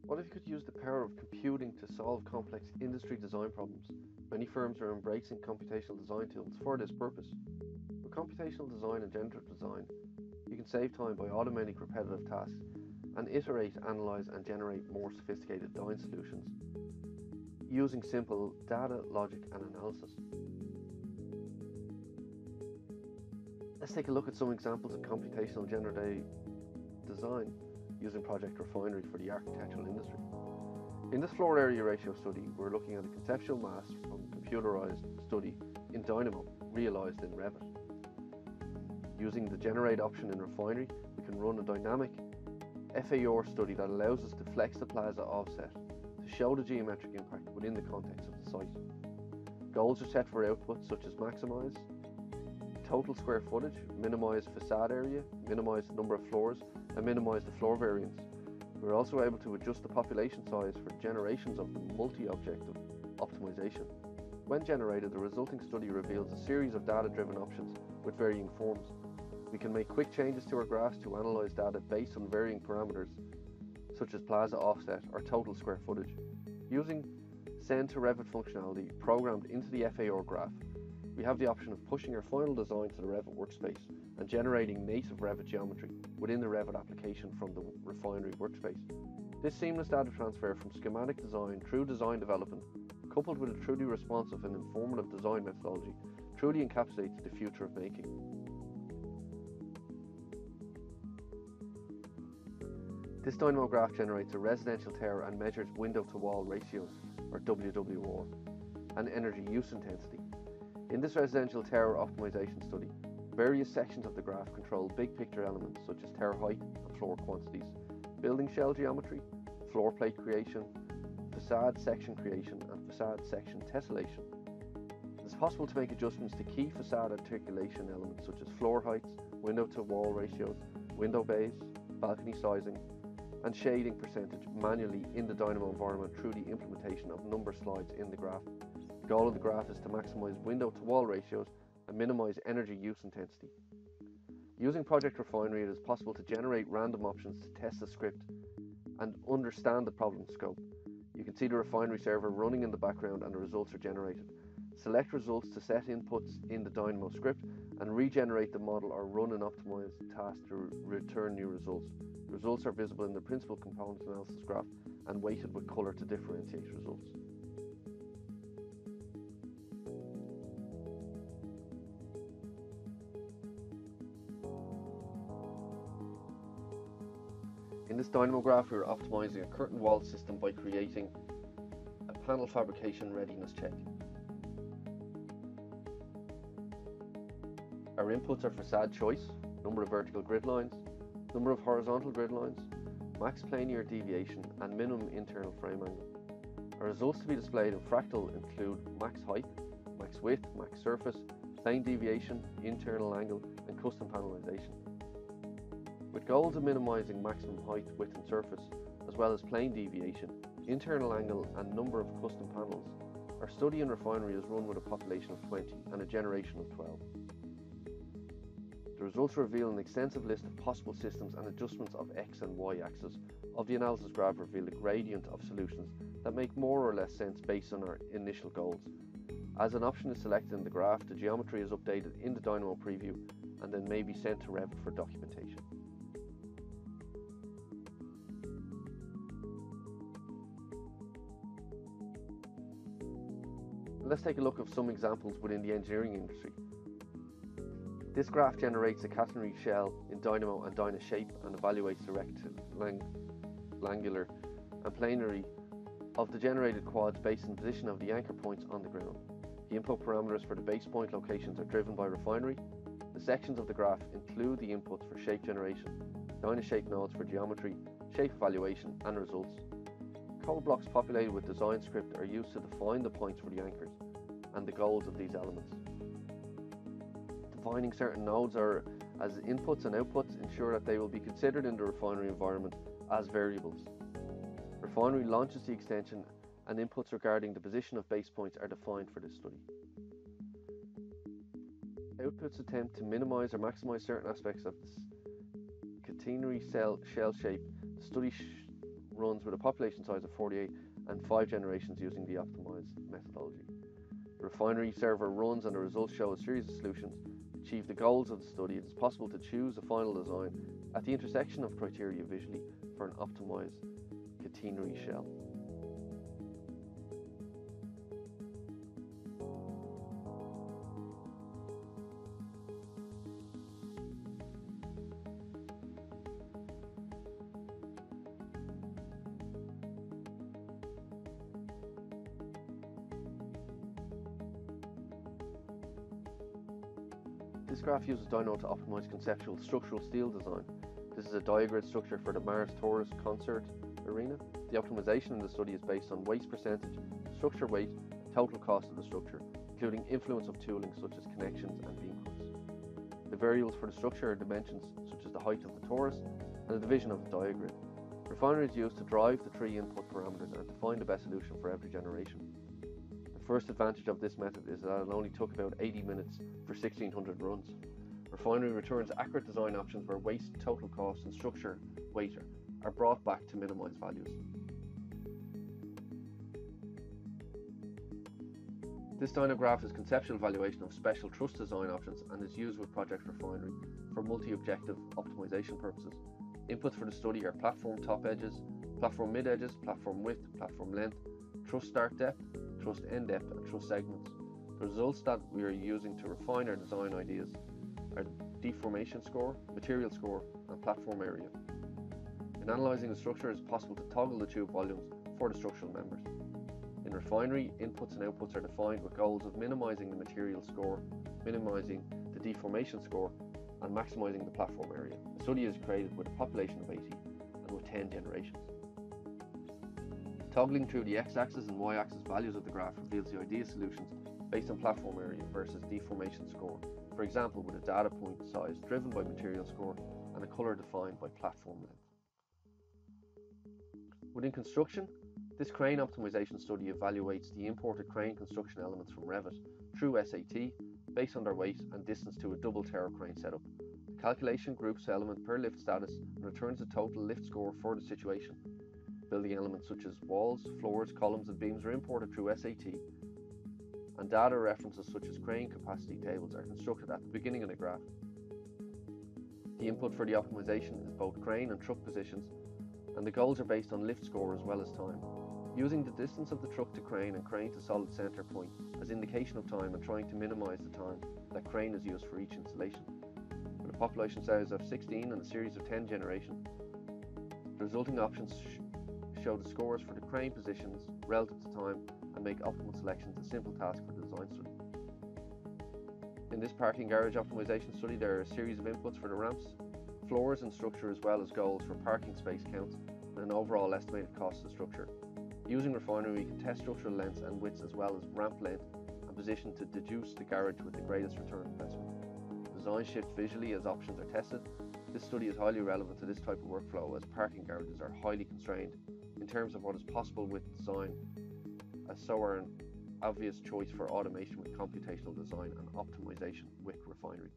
What if you could use the power of computing to solve complex industry design problems? Many firms are embracing computational design tools for this purpose. With computational design and generative design, you can save time by automating repetitive tasks and iterate, analyze, and generate more sophisticated design solutions using simple data, logic, and analysis. Let's take a look at some examples of computational generative design using Project Refinery for the architectural industry. In this floor area ratio study, we're looking at a conceptual mass from computerized study in Dynamo, realized in Revit. Using the generate option in Refinery, we can run a dynamic FAR study that allows us to flex the plaza offset to show the geometric impact within the context of the site. Goals are set for outputs such as maximize total square footage, minimize facade area, minimize the number of floors, and minimize the floor variance. We're also able to adjust the population size for generations of the multi-objective optimization. When generated, the resulting study reveals a series of data-driven options with varying forms. We can make quick changes to our graphs to analyze data based on varying parameters, such as plaza offset or total square footage. Using send to Revit functionality programmed into the FAR graph, we have the option of pushing our final design to the Revit workspace and generating native Revit geometry within the Revit application from the Refinery workspace. This seamless data transfer from schematic design through design development, coupled with a truly responsive and informative design methodology, truly encapsulates the future of making. This Dynamo graph generates a residential tower and measures window-to-wall ratios, or WWR, and energy use intensity. In this residential tower optimization study, various sections of the graph control big picture elements such as tower height and floor quantities, building shell geometry, floor plate creation, facade section creation, and facade section tessellation. It is possible to make adjustments to key facade articulation elements such as floor heights, window-to-wall ratios, window bays, balcony sizing, and shading percentage manually in the Dynamo environment through the implementation of number slides in the graph. The goal of the graph is to maximize window-to-wall ratios and minimize energy use intensity. Using Project Refinery, it is possible to generate random options to test the script and understand the problem scope. You can see the Refinery server running in the background and the results are generated. Select results to set inputs in the Dynamo script and regenerate the model or run an optimized task to return new results. The results are visible in the principal component analysis graph and weighted with color to differentiate results. In this Dynamo graph, we are optimizing a curtain wall system by creating a panel fabrication readiness check. Our inputs are facade choice, number of vertical grid lines, number of horizontal grid lines, max planar deviation, and minimum internal frame angle. Our results to be displayed in fractal include max height, max width, max surface, plane deviation, internal angle, and custom panelization. With goals of minimizing maximum height, width, and surface, as well as plane deviation, internal angle, and number of custom panels, our study in Refinery is run with a population of 20 and a generation of 12. The results reveal an extensive list of possible systems and adjustments of X and Y axes of the analysis graph reveal a gradient of solutions that make more or less sense based on our initial goals. As an option is selected in the graph, the geometry is updated in the Dynamo preview and then may be sent to Revit for documentation. Let's take a look at some examples within the engineering industry. This graph generates a catenary shell in Dynamo and Dynashape and evaluates the rectangular and planary of the generated quads based on the position of the anchor points on the ground. The input parameters for the base point locations are driven by Refinery. The sections of the graph include the inputs for shape generation, Dynashape nodes for geometry, shape evaluation, and results. Code blocks populated with design script are used to define the points for the anchors and the goals of these elements. Defining certain nodes as inputs and outputs ensure that they will be considered in the Refinery environment as variables. Refinery launches the extension and inputs regarding the position of base points are defined for this study. Outputs attempt to minimize or maximize certain aspects of this catenary shell shape. The study runs with a population size of 48 and 5 generations using the optimized methodology. The refinery server runs and the results show a series of solutions to achieve the goals of the study. It is possible to choose a final design at the intersection of criteria visually for an optimized Catenary shell. This graph uses Dyno to optimize conceptual structural steel design. This is a diagrid structure for the Mars Torus concert arena. The optimization in the study is based on waste percentage, structure weight, and total cost of the structure, including influence of tooling such as connections and beam cuts. The variables for the structure are dimensions such as the height of the torus and the division of the diagrid. Refinery is used to drive the three input parameters and to find the best solution for every generation. The first advantage of this method is that it only took about 80 minutes for 1600 runs. Refinery returns accurate design options where waste, total cost, and structure weight are brought back to minimize values. This Dyno graph is conceptual evaluation of special truss design options and is used with Project Refinery for multi-objective optimization purposes. Inputs for the study are platform top edges, platform mid edges, platform width, platform length, truss start depth, truss end depth, and truss segments. The results that we are using to refine our design ideas are deformation score, material score, and platform area. In analysing the structure, it is possible to toggle the tube volumes for the structural members. In Refinery, inputs and outputs are defined with goals of minimising the material score, minimising the deformation score, and maximising the platform area. The study is created with a population of 80 and with 10 generations. Toggling through the x-axis and y-axis values of the graph reveals the ideal solutions based on platform area versus deformation score, for example with a data point size driven by material score and a colour defined by platform length. Within construction, this crane optimization study evaluates the imported crane construction elements from Revit through SAT based on their weight and distance to a double tower crane setup. The calculation groups element per lift status and returns a total lift score for the situation. Building elements such as walls, floors, columns and beams are imported through SAT, and data references such as crane capacity tables are constructed at the beginning of the graph. The input for the optimization is both crane and truck positions, and the goals are based on lift score as well as time. Using the distance of the truck to crane and crane to solid centre point as indication of time and trying to minimise the time that crane is used for each installation. With a population size of 16 and a series of 10 generations, the resulting options show the scores for the crane positions relative to time and make optimal selections a simple task for the design study. In this parking garage optimization study, there are a series of inputs for the ramps, floors and structure, as well as goals for parking space counts and an overall estimated cost of the structure. Using Refinery, we can test structural lengths and widths as well as ramp length and position to deduce the garage with the greatest return on investment. Design shifts visually as options are tested. This study is highly relevant to this type of workflow as parking garages are highly constrained in terms of what is possible with design, as so are an obvious choice for automation with computational design and optimization with Refinery.